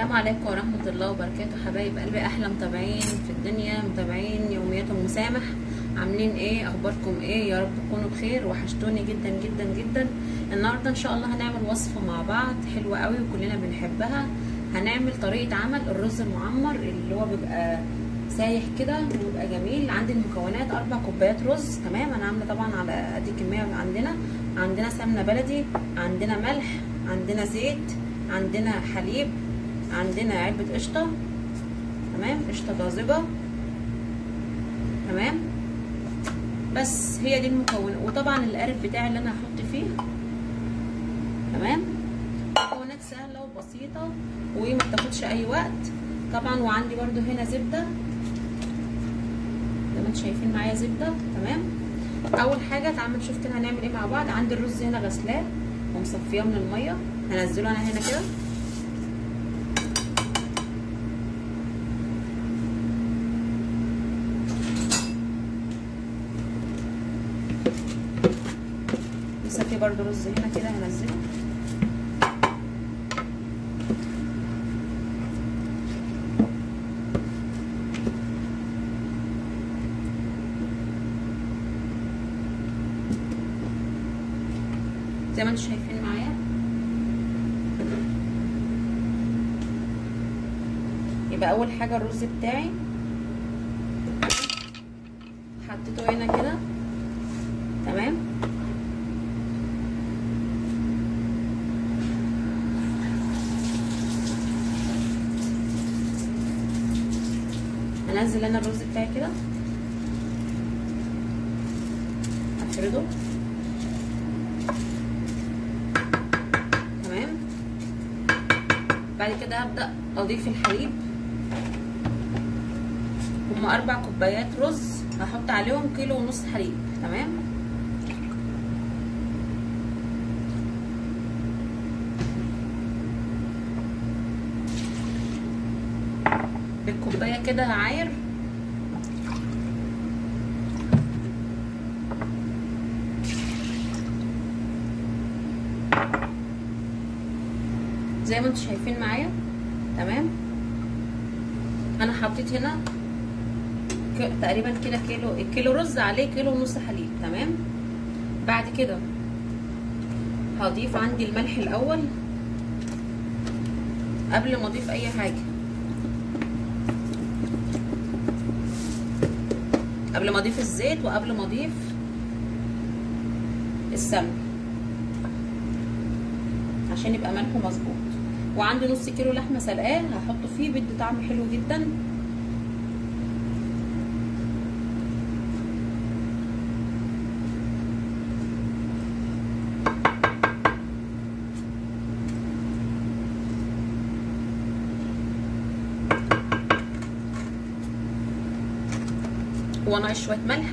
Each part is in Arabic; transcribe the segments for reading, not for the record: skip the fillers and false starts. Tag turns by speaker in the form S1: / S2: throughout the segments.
S1: السلام عليكم ورحمة الله وبركاته. حبايب قلبي، احلى متابعين في الدنيا، متابعين يوميات المسامح. عاملين ايه؟ اخباركم ايه؟ يا رب تكونوا بخير. وحشتوني جدا جدا جدا. النهارده ان شاء الله هنعمل وصفة مع بعض حلوة قوي وكلنا بنحبها. هنعمل طريقة عمل الرز المعمر اللي هو بيبقى سايح كده وبيبقى جميل. عندي المكونات 4 كوبايات رز. تمام، انا عامله طبعا على قد الكميه. عندنا سمنه بلدي، عندنا ملح، عندنا زيت، عندنا حليب، عندنا علبه قشطه. تمام، قشطه طازجه. تمام، بس هي دي المكونات. وطبعا القارب بتاعي اللي انا هحط فيه. تمام، مكونات سهله وبسيطه وما بتاخدش اي وقت طبعا. وعندي برده هنا زبده زي ما انتم شايفين معايا زبده. تمام، اول حاجه تعالوا نشوف كده هنعمل ايه مع بعض. عندي الرز هنا غسلاه ومصفيه من الميه، هنزله انا هنا كده. لسه في برده رز هنا كده هنزله. زي ما انتم شايفين معايا. يبقى اول حاجه الرز بتاعي حطيته هنا كده. تمام، هنزل انا الرز بتاعي كده، افرده. بعد كده هبدأ اضيف الحليب. هما 4 كوبايات رز، هحط عليهم 1.5 كيلو حليب. تمام، بالكوبايه كده هعاير. زي ما انتم شايفين معايا. تمام، انا حطيت هنا تقريبا كده كيلو رز عليه 1.5 كيلو حليب. تمام، بعد كده هضيف عندي الملح الاول قبل ما اضيف اي حاجه، قبل ما اضيف الزيت وقبل ما اضيف السمن عشان يبقى ملحه مظبوط. وعندي نص كيلو لحمه سلقاه هحطه فيه، بيدي طعم حلو جدا. وناقص شويه ملح.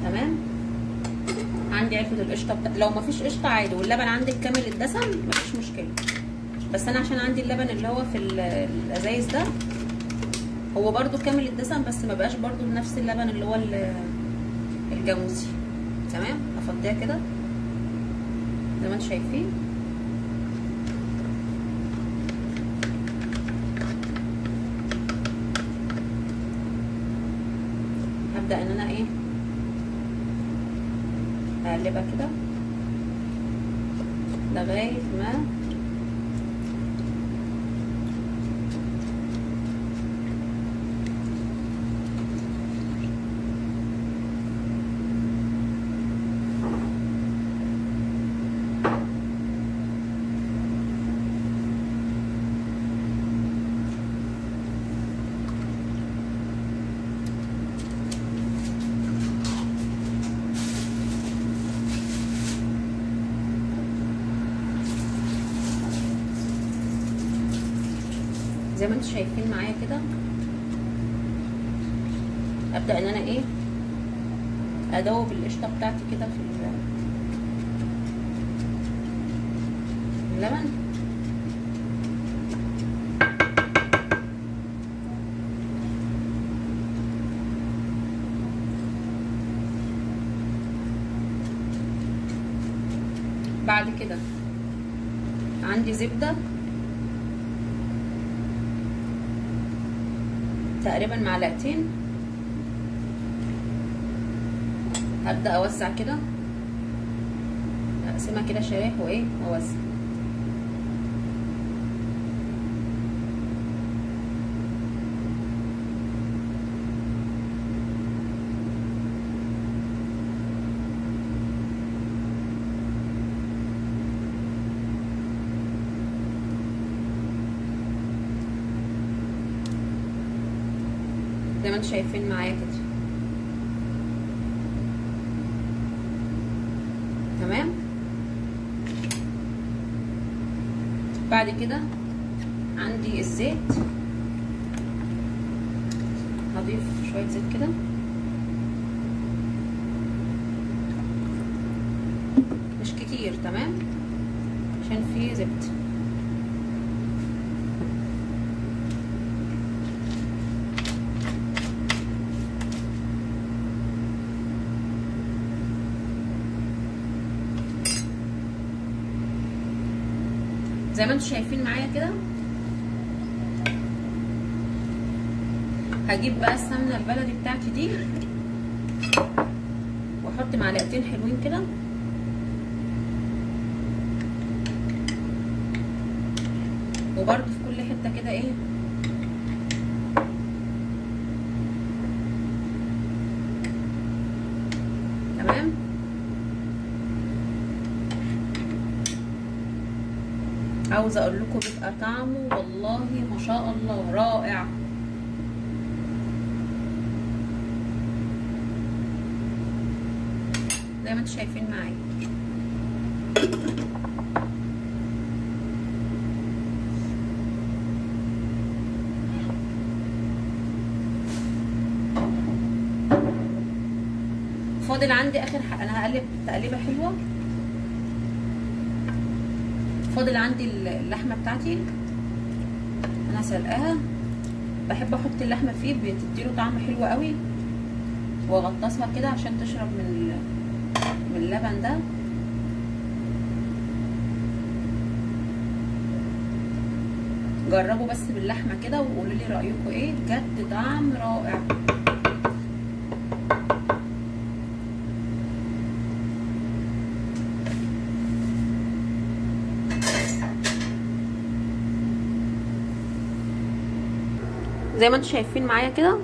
S1: تمام، عندي علبه القشطه لو مفيش قشطه عادي واللبن عندك كامل الدسم مفيش مشكله، بس انا عشان عندي اللبن اللي هو في الازايز ده هو برضو كامل الدسم، بس ما بقاش برضو نفس اللبن اللي هو الجاموسي. تمام، افضيها كده زي ما انتم شايفين. هبدا ان انا ايه اقلبها كده لغايه ما زي ما انتم شايفين معايا كده. ابدا ان انا ايه ادوب القشطه بتاعتي كده في اللبن. عندي زبده تقريبا معلقتين. هبدا اوزع كده، اقسمها كده شرايح وايه واوزع. زي ما انتم شايفين معايا كده. تمام. بعد كده عندي الزيت، هضيف شويه زيت كده مش كتير، تمام، عشان فيه زبده. زي ما انتم شايفين معايا كده. هجيب بقى السمنه البلدي بتاعتي دي واحط معلقتين حلوين كده، وبرده في كل حته كده ايه تمام. عاوزه اقول لكم بيبقى طعمه والله ما شاء الله رائع. زي ما انتم شايفين معايا. فاضل عندي اخر حاجه، انا هقلب تقليبه حلوه. فاضل عندي اللحمه بتاعتي انا سلقاها، بحب احط اللحمه فيه بتديله طعم حلو قوي، واغطسها كده عشان تشرب من اللبن ده. جربوا بس باللحمه كده وقولوا لي رايكم ايه، بجد طعم رائع. زي ما انتم شايفين معايا كده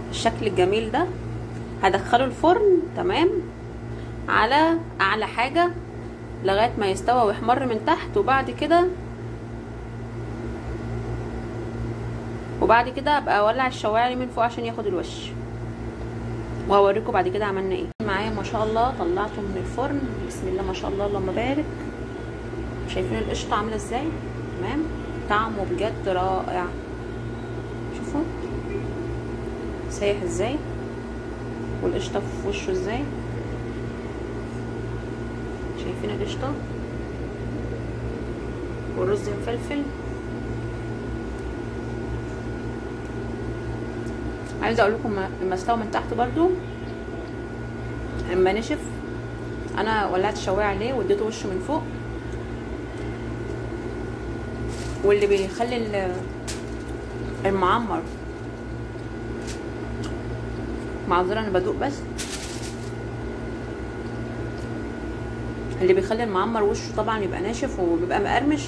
S1: الشكل الجميل ده. هدخله الفرن تمام على اعلى حاجه لغايه ما يستوى ويحمر من تحت، وبعد كده ابقى اولع الشوايه من فوق عشان ياخد الوش، وهوريكم بعد كده عملنا ايه. معايا ما شاء الله طلعته من الفرن، بسم الله ما شاء الله اللهم بارك. شايفين القشطه عامله ازاي؟ تمام، طعمه بجد رائع. شوفوا سايح ازاي والقشطه في وشه ازاي. شايفين القشطه والرز مفلفل. عايزه اقول لكم لما استوى من تحت برضو، لما نشف انا ولعت الشوايه عليه واديته وشه من فوق. واللي بيخلي المعمر، معذره انا بدوق بس، اللي بيخلي المعمر وشه طبعا يبقى ناشف وبيبقى مقرمش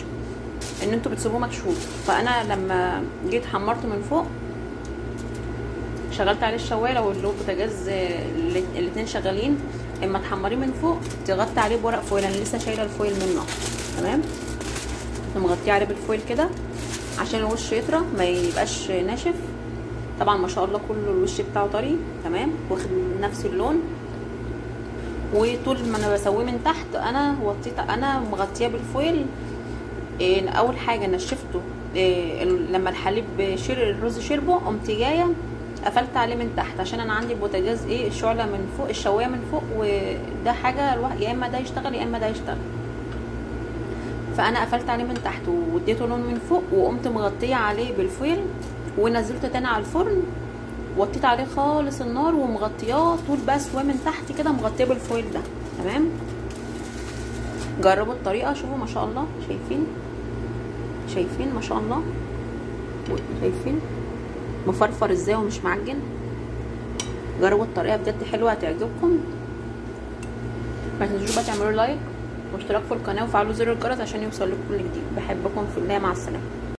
S1: ان انتوا بتسيبوه مكشوف. فانا لما جيت حمرته من فوق شغلت عليه الشوايه، لو البوتاجاز الاتنين شغالين، اما تحمريه من فوق تغطي عليه بورق فويل. انا لسه شايله الفويل منه تمام، كنت مغطيه عليه بالفويل كده عشان الوش يطرى ما يبقاش ناشف. طبعا ما شاء الله كله الوش بتاعه طري تمام، واخد نفس اللون. وطول ما انا بسويه من تحت انا مغطيه بالفويل. اول حاجه نشفته لما الحليب الرز شربه، قمت جايه قفلت عليه من تحت عشان انا عندي البوتاجاز الشعله من فوق، الشوايه من فوق، وده حاجه يا اما ده يشتغل يا اما ده يشتغل. فانا قفلت عليه من تحت واديته لون من فوق، وقمت مغطيه عليه بالفويل ونزلته تاني على الفرن، وطيت عليه خالص النار ومغطياه طول بس، ومن تحت كده مغطيه بالفويل ده تمام. جربوا الطريقه، شوفوا ما شاء الله، شايفين ما شاء الله، شايفين مفرفر ازاي ومش معجن. جربوا الطريقه بجد حلوه هتعجبكم. ما تنسوش بقى تعملوا لايك واشتراك في القناه وفعلوا زر الجرس عشان يوصل لكم كل جديد. بحبكم في الله، مع السلامه.